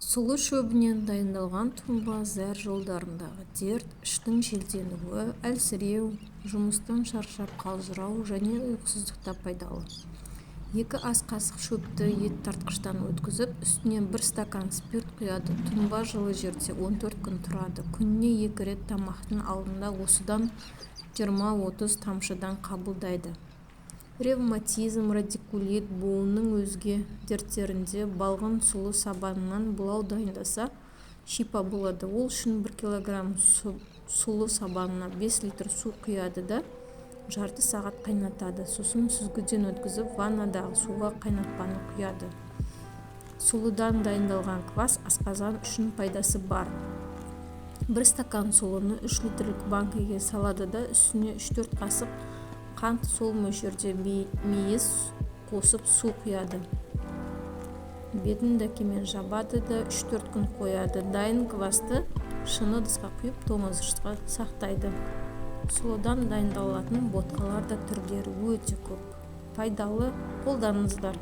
Сұлы шөбінен дайындалған тұнба зәр жолдарындағы дерт, іштің желденуі, әлсіреу, жұмыстан шаршап қалжырау және ұйқысыздықта пайдалы. 2 ас қасық шөпті ет тартқыштан өткізіп, үстіне 1 стакан спирт құяды. Тұнба жылы жерде 14 күн тұрады. Күніне 2 рет тамақтың алдында осыдан 20-30 тамшыдан қабылдайды. Ревматизм, радикулит, буынның өзге дерттерінде балғын сұлы сабанынан бұлау дайындаса шипа болады. Ол үшін 1 килограмм сұлы сабанына 5 литр су құяды да жарты сағат қайнатады. Сосын сүзгіден өткізіп, ваннадағы суға қайнатпаны құяды. Сұлыдан дайындалған квас асқазан үшін пайдасы бар. 1 стакан сұлыны 3 литрлік банкіге салады да үстіне 3-4 қасық қант, сол мөлшерде мейіз қосып су құяды. Бетін дәкемен жабады да 3-4 күн қояды. Дайын квасты шыны ыдысқа құйып тоңазытқышта сақтайды. Сұлыдан дайындалатын ботқалар да түрлері өте көп. Пайдалы, қолданыңыздар.